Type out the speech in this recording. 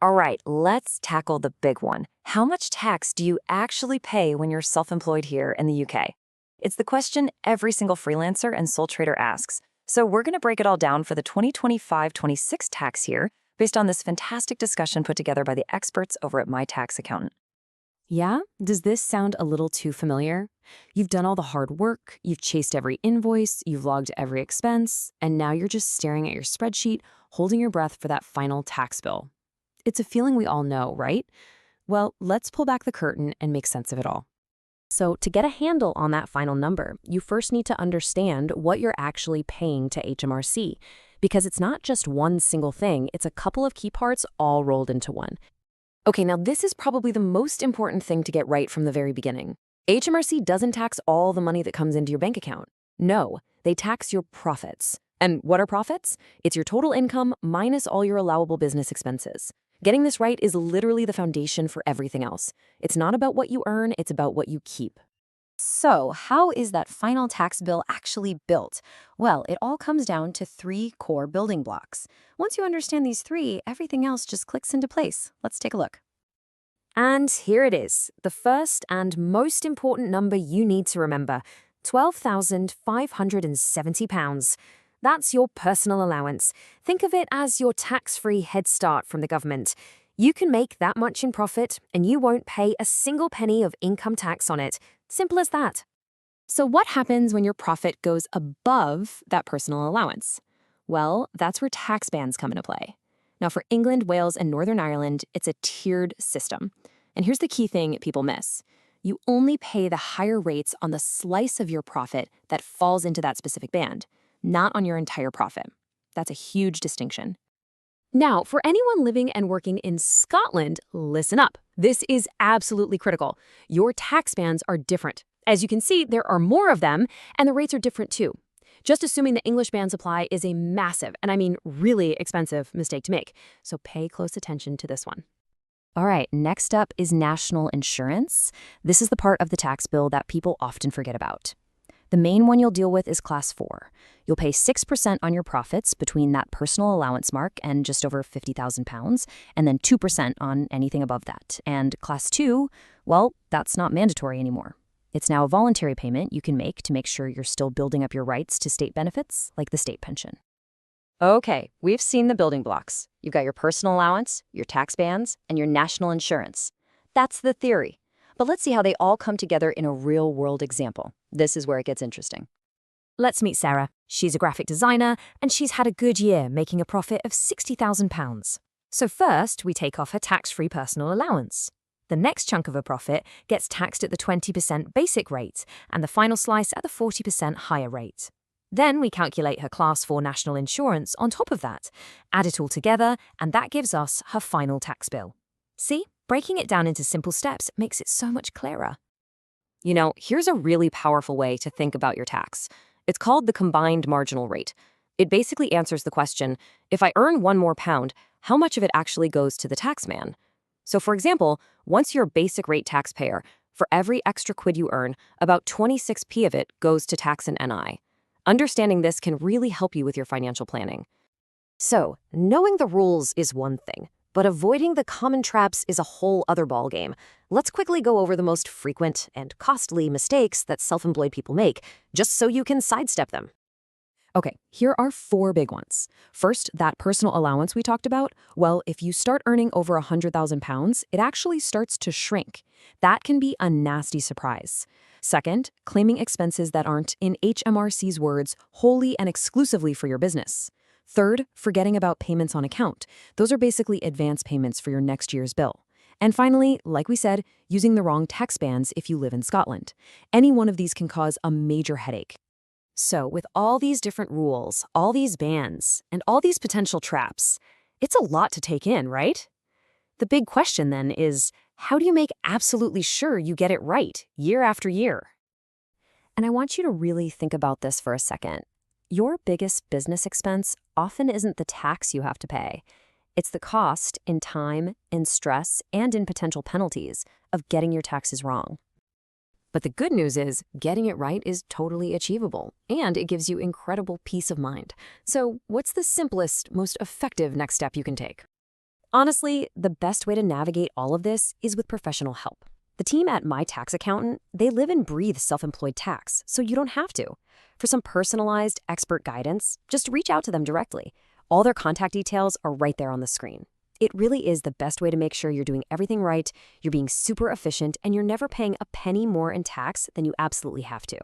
All right, let's tackle the big one. How much tax do you actually pay when you're self-employed here in the UK? It's the question every single freelancer and sole trader asks. So we're going to break it all down for the 2025-26 tax year based on this fantastic discussion put together by the experts over at My Tax Accountant. Yeah? Does this sound a little too familiar? You've done all the hard work, you've chased every invoice, you've logged every expense, and now you're just staring at your spreadsheet, holding your breath for that final tax bill. It's a feeling we all know, right? Well, let's pull back the curtain and make sense of it all. So, to get a handle on that final number, you first need to understand what you're actually paying to HMRC, because it's not just one single thing, it's a couple of key parts all rolled into one. Okay, now this is probably the most important thing to get right from the very beginning. HMRC doesn't tax all the money that comes into your bank account. No, they tax your profits. And what are profits? It's your total income minus all your allowable business expenses. Getting this right is literally the foundation for everything else. It's not about what you earn, it's about what you keep. So, how is that final tax bill actually built? Well, it all comes down to three core building blocks. Once you understand these three, everything else just clicks into place. Let's take a look. And here it is, the first and most important number you need to remember, £12,570. That's your personal allowance. Think of it as your tax-free head start from the government. You can make that much in profit, and you won't pay a single penny of income tax on it. Simple as that. So what happens when your profit goes above that personal allowance? Well, that's where tax bands come into play. Now, for England, Wales, and Northern Ireland, it's a tiered system. And here's the key thing people miss. You only pay the higher rates on the slice of your profit that falls into that specific band, not on your entire profit. That's a huge distinction. Now, for anyone living and working in Scotland, listen up. This is absolutely critical. Your tax bands are different. As you can see, there are more of them, and the rates are different too. Just assuming the English bands apply is a massive, and I mean really expensive, mistake to make. So pay close attention to this one. All right, next up is national insurance. This is the part of the tax bill that people often forget about. The main one you'll deal with is Class 4. You'll pay 6% on your profits between that personal allowance mark and just over £50,000, and then 2% on anything above that. And Class 2, well, that's not mandatory anymore. It's now a voluntary payment you can make to make sure you're still building up your rights to state benefits, like the state pension. Okay, we've seen the building blocks. You've got your personal allowance, your tax bands, and your national insurance. That's the theory. But let's see how they all come together in a real-world example. This is where it gets interesting. Let's meet Sarah. She's a graphic designer, and she's had a good year, making a profit of £60,000. So first, we take off her tax-free personal allowance. The next chunk of her profit gets taxed at the 20% basic rate, and the final slice at the 40% higher rate. Then we calculate her Class 4 national insurance on top of that, add it all together, and that gives us her final tax bill. See? Breaking it down into simple steps makes it so much clearer. You know, here's a really powerful way to think about your tax. It's called the combined marginal rate. It basically answers the question, if I earn one more pound, how much of it actually goes to the tax man? So for example, once you're a basic rate taxpayer, for every extra quid you earn, about 26p of it goes to tax and NI. Understanding this can really help you with your financial planning. So, knowing the rules is one thing, but avoiding the common traps is a whole other ballgame. Let's quickly go over the most frequent and costly mistakes that self-employed people make, just so you can sidestep them. Okay, here are 4 big ones. First, that personal allowance we talked about. Well, if you start earning over £100,000, it actually starts to shrink. That can be a nasty surprise. Second, claiming expenses that aren't, in HMRC's words, wholly and exclusively for your business. Third, forgetting about payments on account. Those are basically advance payments for your next year's bill. And finally, like we said, using the wrong tax bands if you live in Scotland. Any one of these can cause a major headache. So, with all these different rules, all these bans, and all these potential traps, it's a lot to take in, right? The big question then is, how do you make absolutely sure you get it right year after year? And I want you to really think about this for a second. Your biggest business expense often isn't the tax you have to pay. It's the cost in time, in stress, and in potential penalties of getting your taxes wrong. But the good news is getting it right is totally achievable, and it gives you incredible peace of mind. So what's the simplest, most effective next step you can take? Honestly, the best way to navigate all of this is with professional help. The team at My Tax Accountant, they live and breathe self-employed tax, so you don't have to. For some personalized, expert guidance, just reach out to them directly. All their contact details are right there on the screen. It really is the best way to make sure you're doing everything right, you're being super efficient, and you're never paying a penny more in tax than you absolutely have to.